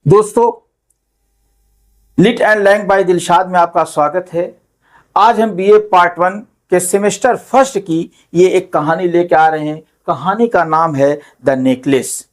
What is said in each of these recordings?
दोस्तों, lit and lang by Dilshad में आपका स्वागत है। आज हम बीए पार्ट 1 के सेमेस्टर फर्स्ट की ये एक कहानी लेके आ रहे हैं। कहानी का नाम है the necklace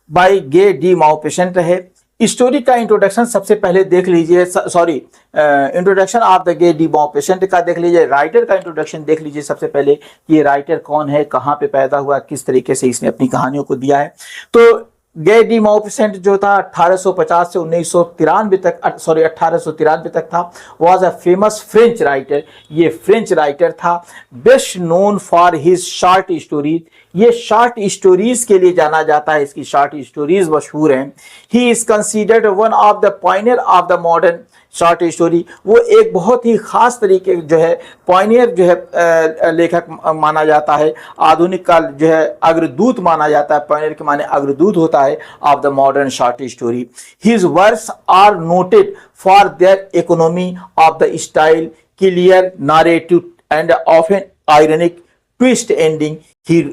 by Guy de Maupassant है। स्टोरी का इंट्रोडक्शन सबसे पहले देख लीजिए, introduction of the Guy de Maupassant का देख लीजिए। राइटर का इंट्रोडक्शन देख लीजिए सबसे पहले, ये राइटर कौन है, कहाँ पे पैदा हुआ, किस तरीके से इसने अपनी कहानियों को दिया है। तो गे डी माओपेसेंट जो था 1850 से 1993 तक 1893 तक था। Was a famous French writer. ये फ्रेंच राइटर था, best known for his short stories. ये शॉर्ट स्टोरीज के लिए जाना जाता है, इसकी शॉर्ट स्टोरीज मशहूर हैं। He is considered one of the Pioneer of the modern short story. वो एक बहुत ही खास तरीके जो है पॉइनियर जो है लेखक माना जाता है। आधुनिक काल जो है अग्रदूत माना जाता है। पॉइनियर के माने अग्रदूत होता है of the modern short story. His works are noted for their economy of the style, clear narrative and often ironic twist ending. ही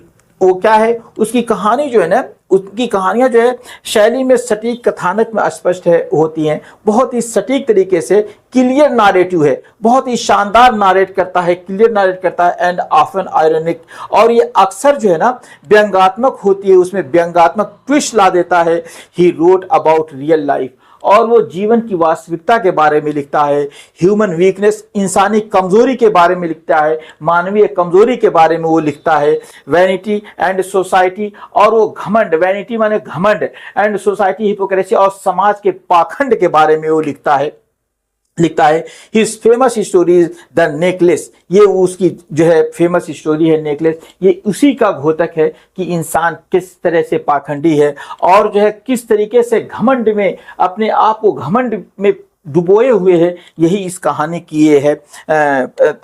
वो क्या है, उसकी कहानी जो है ना, उसकी कहानियां जो है शैली में सटीक, कथानक में स्पष्ट है होती हैं। बहुत ही सटीक तरीके से क्लियर नारेटिव है, बहुत ही शानदार नारेट करता है, क्लियर नारेट करता है एंड ऑफन आयरनिक। और ये अक्सर जो है ना व्यंग्यात्मक होती है, उसमें व्यंग्यात्मक ट्विस्ट ला देता है। He wrote about real life, और वो जीवन की वास्तविकता के बारे में लिखता है। ह्यूमन वीकनेस, इंसानी कमजोरी के बारे में लिखता है, मानवीय कमजोरी के बारे में वो लिखता है। वैनिटी एंड सोसाइटी, और वो घमंड, वैनिटी माने घमंड, एंड सोसाइटी हिपोक्रेसी, और समाज के पाखंड के बारे में वो लिखता है। His famous stories the necklace, ये उसकी जो है फेमस स्टोरी है नेकलेस। ये उसी का घोतक है कि इंसान किस तरह से पाखंडी है और जो है किस तरीके से घमंड में, अपने आप को घमंड में डुबोए हुए है। यही इस कहानी की ये है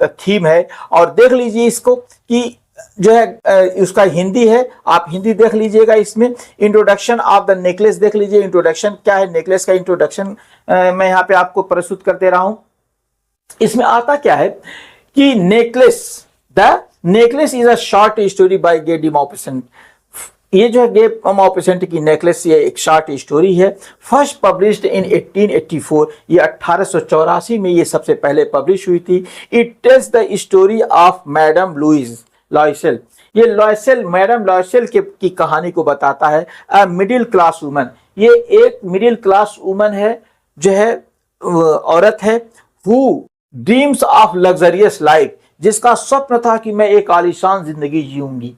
थीम है। और देख लीजिए इसको कि जो है उसका हिंदी है, आप हिंदी देख लीजिएगा। इसमें इंट्रोडक्शन ऑफ द नेकलेस देख लीजिए। इंट्रोडक्शन क्या है, नेकलेस का इंट्रोडक्शन मैं यहाँ पे आपको प्रस्तुत कर दे रहा हूं। इसमें आता क्या है कि the necklace is a short story by Guy de Maupassant. ये जो है गे माओपेसेंट की नेकलेस, ये एक शॉर्ट स्टोरी है। फर्स्ट पब्लिश्ड इन 1884, ये 1884 में ये सबसे पहले पब्लिश हुई थी। It tells the story of madam Louise Loisel. ये लॉयसेल, मैडम लॉयसेल की कहानी को बताता है। अ मिडिल क्लास वुमन, ये एक मिडिल क्लास वुमन है, जो है औरत है। Who dreams of luxurious life, जिसका स्वप्न था कि मैं एक आलीशान जिंदगी जीऊंगी,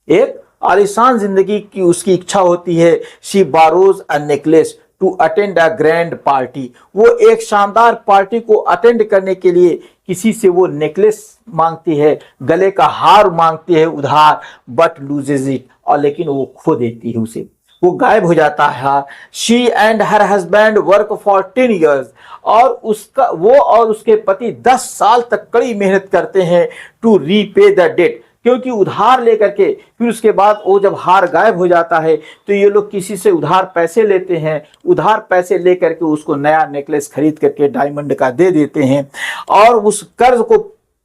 एक आलीशान जिंदगी की उसकी इच्छा होती है। She borrows a necklace to attend a grand party, वो एक शानदार पार्टी को अटेंड करने के लिए किसी से वो नेकलेस मांगती है, गले का हार मांगती है उधार। बट लूजेज इट, और लेकिन वो खो देती है उसे, वो गायब हो जाता है। She and her husband work for 10 years, और उसका वो और उसके पति 10 साल तक कड़ी मेहनत करते हैं टू रीपे द डेट, क्योंकि उधार लेकर के फिर उसके बाद वो जब हार गायब हो जाता है तो ये लोग किसी से उधार पैसे लेते हैं। उधार पैसे लेकर के उसको नया नेकलेस खरीद करके डायमंड का दे देते हैं। और उस कर्ज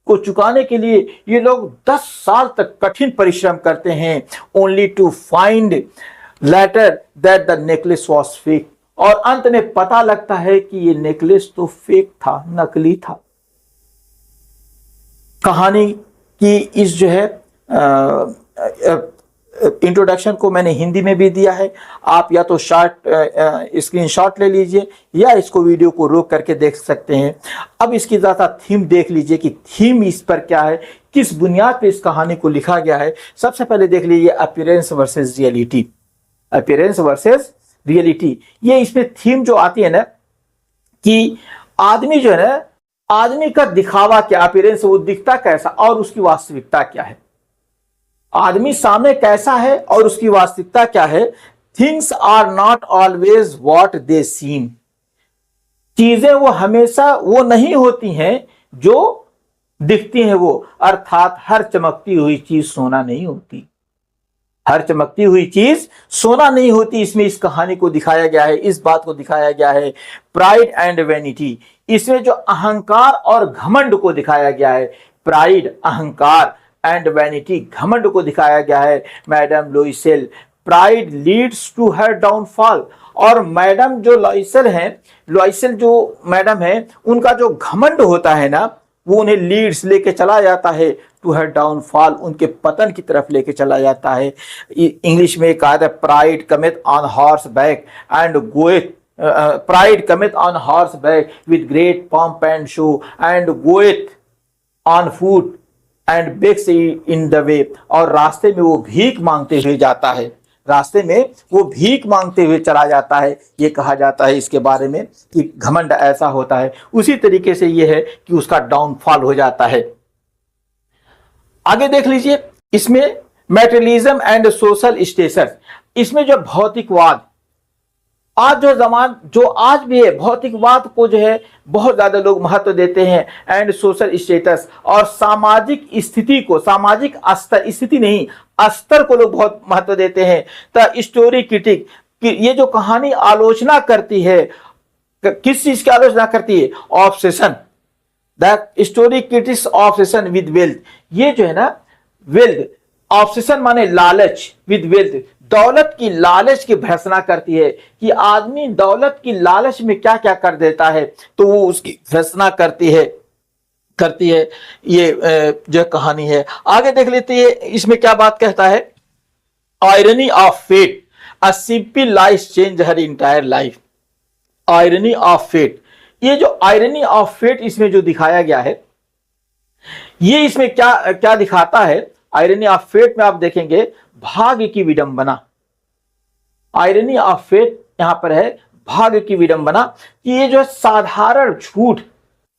को चुकाने के लिए ये लोग 10 साल तक कठिन परिश्रम करते हैं। Only to find later that the necklace was fake, और अंत में पता लगता है कि ये नेकलेस तो फेक था, नकली था। कहानी की इस जो है इंट्रोडक्शन को मैंने हिंदी में भी दिया है। आप या तो स्क्रीनशॉट ले लीजिए या इसको वीडियो को रोक करके देख सकते हैं। अब इसकी ज़्यादा थीम देख लीजिए कि थीम इस पर क्या है, किस बुनियाद पे इस कहानी को लिखा गया है। सबसे पहले देख लीजिए appearance versus reality. Appearance versus reality, ये इसमें थीम जो आती है ना कि आदमी जो है ना, आदमी का दिखावा क्या, अपीयरेंस, वो दिखता कैसा और उसकी वास्तविकता क्या है। आदमी सामने कैसा है और उसकी वास्तविकता क्या है। Things are not always what they seem, चीजें वो हमेशा वो नहीं होती हैं जो दिखती हैं वो। अर्थात हर चमकती हुई चीज सोना नहीं होती, हर चमकती हुई चीज सोना नहीं होती। इसमें इस कहानी को दिखाया गया है, इस बात को दिखाया गया है। प्राइड एंड वैनिटी, इसमें जो अहंकार और घमंड को दिखाया गया है। प्राइड, अहंकार, एंड वैनिटी, घमंड को दिखाया गया है। Madam Loisel, pride leads to her downfall, और मैडम जो लॉयसेल हैं, लॉयसेल जो मैडम है, उनका जो घमंड होता है ना, वो उन्हें लीड्स लेके चला जाता है टू हर डाउनफॉल, उनके पतन की तरफ लेके चला जाता है। इंग्लिश में कहा था pride cometh on horse back and goeth, pride cometh on horse back with great pomp and show and goeth on foot and begs in the way, और रास्ते में वो भीख मांगते हुए जाता है, रास्ते में वो भीख मांगते हुए चला जाता है। ये कहा जाता है इसके बारे में कि घमंड ऐसा होता है। उसी तरीके से ये है कि उसका डाउनफॉल हो जाता है। आगे देख लीजिए, इसमें मैटेरियलिज्म एंड सोशल स्टेटस, इसमें जो भौतिकवाद, आज जो आज भी है, भौतिकवाद को जो है बहुत ज्यादा लोग महत्व देते हैं, एंड सोशल स्टेटस, और सामाजिक स्थिति को, सामाजिक स्तर, स्थिति नहीं स्तर को लोग बहुत महत्व देते हैं। तो स्टोरी क्रिटिक, ये जो कहानी आलोचना करती है, किस चीज की आलोचना करती है? Obsession, the story critics obsession with wealth, ये जो है ना वेल्थ, ऑब्सेशन माने लालच, विद वेल्थ, दौलत की लालच की भर्त्सना करती है कि आदमी दौलत की लालच में क्या क्या कर देता है, तो वो उसकी भर्त्सना करती है। ये जो कहानी है। आगे देख लेते हैं, इसमें क्या बात कहता है? Irony of fate, a simple life change her entire life. Irony of fate, ये जो आयरनी ऑफ फेट इसमें जो दिखाया गया है, ये इसमें क्या क्या दिखाता है? आयरनी ऑफ फेट में आप देखेंगे भाग्य की विडंबना। आयरनी ऑफ फेट यहां पर है भाग्य की विडंबना, कि ये जो साधारण झूठ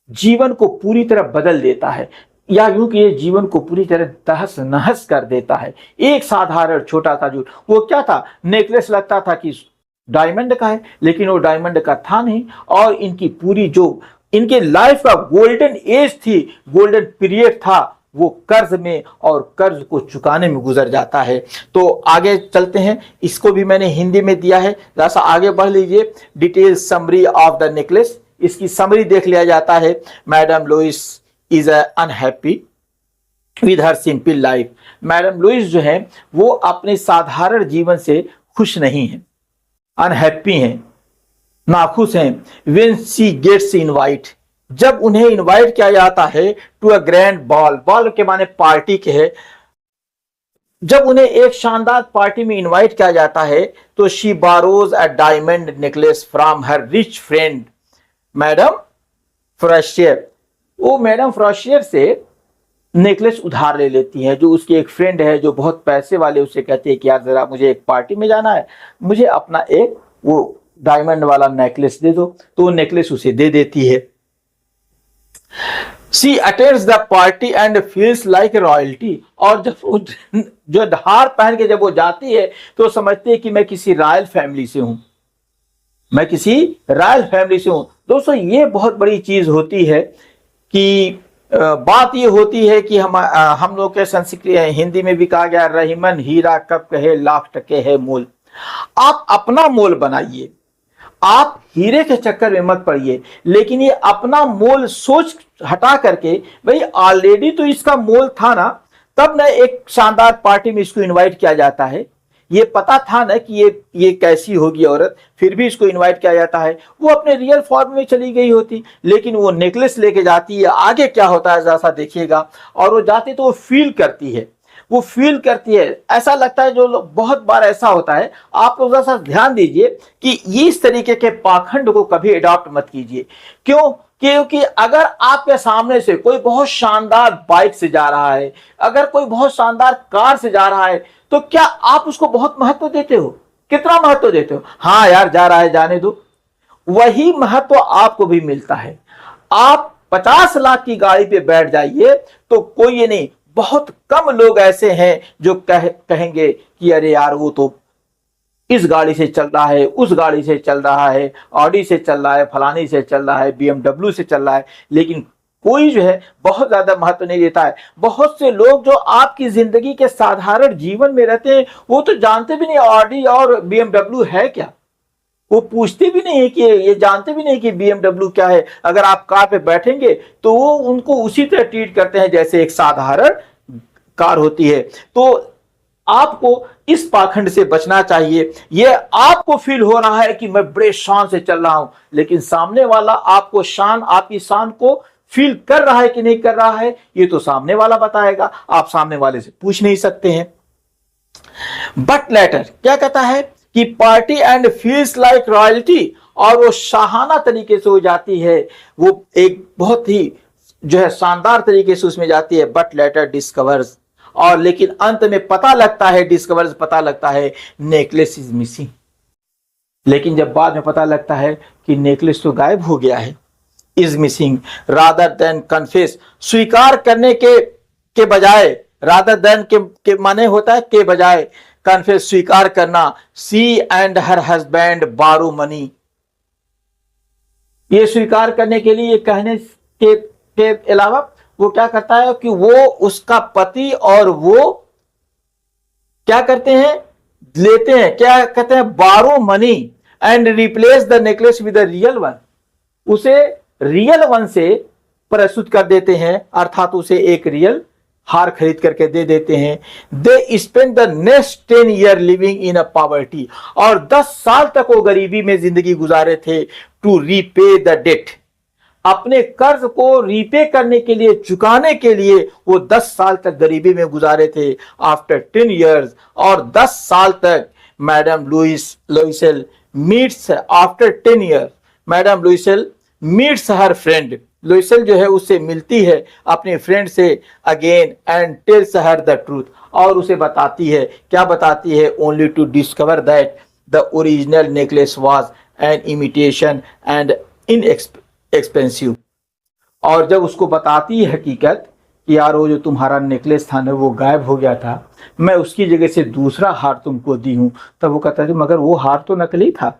जीवन को पूरी तरह बदल देता है, या यूं कि ये जीवन को पूरी तरह तहस नहस कर देता है। एक साधारण छोटा सा झूठ, वो क्या था? नेकलेस लगता था कि डायमंड का है, लेकिन वो डायमंड का था नहीं, और इनकी पूरी जो इनके लाइफ का गोल्डन एज थी, गोल्डन पीरियड था, वो कर्ज में और कर्ज को चुकाने में गुजर जाता है। तो आगे चलते हैं, इसको भी मैंने हिंदी में दिया है, जरा सा आगे बढ़ लीजिए। Detail summary of the necklace, इसकी समरी देख लिया जाता है। Madam Louise is unhappy with her simple life. Madam Louise जो है वो अपने साधारण जीवन से खुश नहीं है, अनहैप्पी हैं, नाखुश हैं। व्हेन शी गेट्स इनवाइट, जब उन्हें इनवाइट किया जाता है to a grand ball, ball के माने पार्टी के है, जब उन्हें एक शानदार पार्टी में इनवाइट किया जाता है, तो she borrows a diamond necklace from her rich friend madam Forestier. वो मैडम फ्रॉशियर से नेकलेस उधार ले लेती है। जो उसकी एक फ्रेंड है जो बहुत पैसे वाले, उससे कहती है कि यार जरा मुझे एक पार्टी में जाना है, मुझे अपना एक वो डायमंड वाला नेकलेस दे दो, तो वो नेकलेस उसे दे देती है। She attends the party and feels like royalty, और जब वो जो हार पहन के जब वो जाती है तो समझती है कि मैं किसी रॉयल फैमिली से हूं, मैं किसी रॉयल फैमिली से हूं। दोस्तों ये बहुत बड़ी चीज होती है कि बात ये होती है कि हम लोग के संस्कृत हिंदी में भी कहा गया, रहीमन हीरा कब कहे लाख टके है मोल। आप अपना मोल बनाइए, आप हीरे के चक्कर में मत पड़िए, लेकिन ये अपना मोल सोच हटा करके, भाई ऑलरेडी तो इसका मोल था ना, तब ना एक शानदार पार्टी में इसको इनवाइट किया जाता है। ये पता था ना कि ये कैसी होगी औरत, फिर भी इसको इनवाइट किया जाता है। वो अपने रियल फॉर्म में चली गई होती, लेकिन वो नेकलेस लेके जाती है। आगे क्या होता है जरा सा देखिएगा। और वो जाती तो वो फील करती है, वो फील करती है, ऐसा लगता है, जो बहुत बार ऐसा होता है। आप लोग जरा ध्यान दीजिए कि ये इस तरीके के पाखंड को कभी अडॉप्ट मत कीजिए। क्यों? क्योंकि अगर आपके सामने से कोई बहुत शानदार बाइक से जा रहा है, अगर कोई बहुत शानदार कार से जा रहा है, तो क्या आप उसको बहुत महत्व देते हो? कितना महत्व देते हो? हाँ यार जा रहा है, जाने दो। वही महत्व आपको भी मिलता है। आप 50 लाख की गाड़ी पे बैठ जाइए तो कोई ये नहीं, बहुत कम लोग ऐसे हैं जो कहेंगे कि अरे यार वो तो इस गाड़ी से चल रहा है, उस गाड़ी से चल रहा है, ऑडी से चल रहा है, फलानी से चल रहा है, BMW से चल रहा है। लेकिन कोई जो है बहुत ज्यादा महत्व नहीं देता है। बहुत से लोग जो आपकी जिंदगी के साधारण जीवन में रहते हैं, वो तो जानते भी नहीं ऑडी और BMW है क्या, वो पूछते भी नहीं है कि ये जानते भी नहीं कि BMW क्या है। अगर आप कार पे बैठेंगे तो वो उनको उसी तरह ट्रीट करते हैं जैसे एक साधारण कार होती है। तो आपको इस पाखंड से बचना चाहिए। ये आपको फील हो रहा है कि मैं बड़े शान से चल रहा हूं, लेकिन सामने वाला आपको शान, आपकी शान को फील कर रहा है कि नहीं कर रहा है, ये तो सामने वाला बताएगा, आप सामने वाले से पूछ नहीं सकते हैं। बट लेटर क्या कहता है कि party and feels like royalty, और वो शाहाना तरीके से हो जाती है, वो एक बहुत ही जो है शानदार तरीके से उसमें जाती है। बट लेटर डिस्कवर्स, और लेकिन अंत में पता लगता है, डिस्कवर्स पता लगता है, नेकलेस इज मिसिंग। लेकिन जब बाद में पता लगता है कि नेकलेस तो गायब हो गया है, is missing, rather than confess, स्वीकार करने के बजाय, रादर देन के माने होता है के बजाय, कन्फेस स्वीकार करना, सी एंड हर हस्बैंड बारो मनी, ये स्वीकार करने के लिए कहने के अलावा वो क्या करता है कि वो उसका पति और वो क्या करते हैं, लेते हैं, क्या कहते हैं, बारो money and replace the necklace with the real one, उसे रियल वन से प्रस्तुत कर देते हैं, अर्थात उसे एक रियल हार खरीद करके दे देते हैं। They spend the next 10 year living in a poverty, और 10 साल तक वो गरीबी में जिंदगी गुजारे थे। टू रीपे द डेट, अपने कर्ज को रीपे करने के लिए, चुकाने के लिए वो 10 साल तक गरीबी में गुजारे थे। आफ्टर 10 ईयर्स, और 10 साल तक madam Loisel meets, after 10 year madam Loisel meets her friend, Loisel जो है उससे मिलती है अपने फ्रेंड से again, and tells her the truth, और उसे बताती है, क्या बताती है, only to discover that the original necklace was an imitation and inexpensive. और जब उसको बताती है हकीकत कि यार वो जो तुम्हारा नेकलेस था ना वो गायब हो गया था, मैं उसकी जगह से दूसरा हार तुमको दी हूं, तब वो कहता है मगर वो हार तो नकली था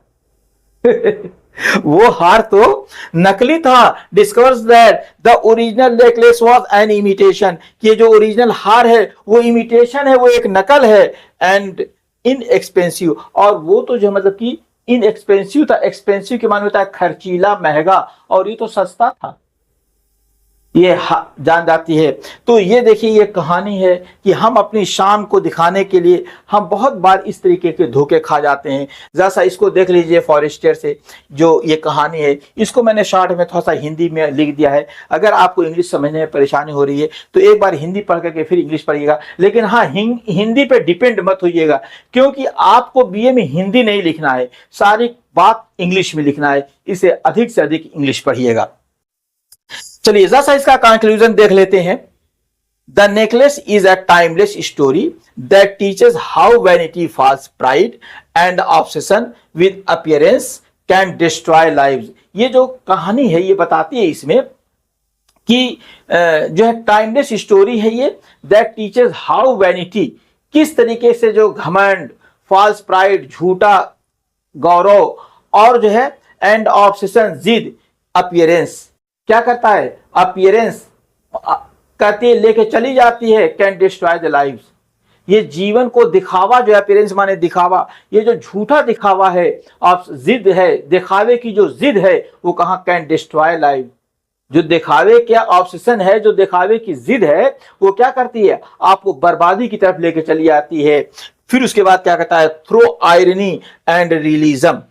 वो हार तो नकली था। Discovers that the original necklace was an imitation, ये जो ओरिजिनल हार है वो इमिटेशन है, वो एक नकल है, एंड इनएक्सपेंसिव, और वो तो जो मतलब कि इनएक्सपेंसिव था, एक्सपेंसिव के माने होता है खर्चीला, महंगा, और ये तो सस्ता था, ये जान जाती है। तो ये देखिए ये कहानी है कि हम अपनी शान को दिखाने के लिए हम बहुत बार इस तरीके के धोखे खा जाते हैं। जैसा इसको देख लीजिए फॉरेस्टर से, जो ये कहानी है इसको मैंने शॉर्ट में थोड़ा सा हिंदी में लिख दिया है। अगर आपको इंग्लिश समझने में परेशानी हो रही है तो एक बार हिंदी पढ़ करके फिर इंग्लिश पढ़िएगा, लेकिन हाँ हिंदी पे डिपेंड मत होइएगा, क्योंकि आपको बीए में हिंदी नहीं लिखना है, सारी बात इंग्लिश में लिखना है, इसे अधिक से अधिक इंग्लिश पढ़िएगा। चलिए जरा सा इसका कंक्लूजन देख लेते हैं। The necklace is a timeless story that teaches how vanity, false pride and obsession with appearance can destroy lives. ये जो कहानी है ये बताती है इसमें कि जो है टाइमलेस स्टोरी है ये, दैट टीचेस हाउ वैनिटी, किस तरीके से जो घमंड, फॉल्स प्राइड, झूठा गौरव, और जो है एंड ऑब्सेशन, जिद, अपीयरेंस, क्या करता है, अपीयरेंस कहती है लेके चली जाती है, कैन डिस्ट्रॉय द लाइव्स, ये जीवन को दिखावा, जो अपीयरेंस माने दिखावा, ये जो झूठा दिखावा है, आप जिद है, दिखावे की जो जिद है वो कहां, कैन डिस्ट्रॉय लाइव, जो दिखावे क्या ऑब्सेशन है, जो दिखावे की जिद है वो क्या करती है, आपको बर्बादी की तरफ लेके चली आती है। फिर उसके बाद क्या कहता है, थ्रो आयरनी एंड रियलिज्म,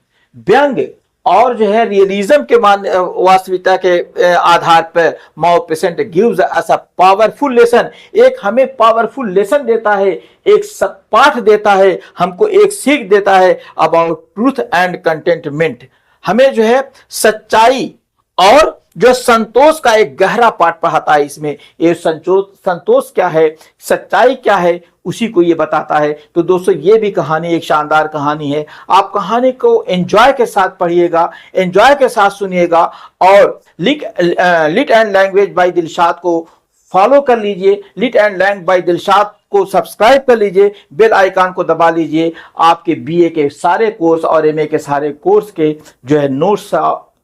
व्यंग और जो है रियलिज्म के वास्तविकता के आधार पर Maupassant gives us a powerful lesson, एक हमें पावरफुल लेसन देता है, एक पाठ देता है, हमको एक सीख देता है अबाउट ट्रूथ एंड कंटेंटमेंट, हमें जो है सच्चाई और जो संतोष का एक गहरा पाठ पढ़ाता है। इसमें ये संतोष क्या है, सच्चाई क्या है, उसी को ये बताता है। तो दोस्तों ये भी कहानी एक शानदार कहानी है, आप कहानी को एंजॉय के साथ पढ़िएगा, एंजॉय के साथ सुनिएगा, और lit and language by Dilshad को फॉलो कर लीजिए, lit and language by Dilshad को सब्सक्राइब कर लीजिए, बेल आइकन को दबा लीजिए, आपके बीए के सारे कोर्स और एमए के सारे कोर्स के जो है नोट्स,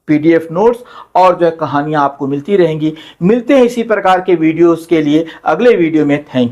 पीडीएफ नोट्स और जो है कहानियां आपको मिलती रहेंगी। मिलते हैं इसी प्रकार के वीडियोस के लिए अगले वीडियो में। Thank you.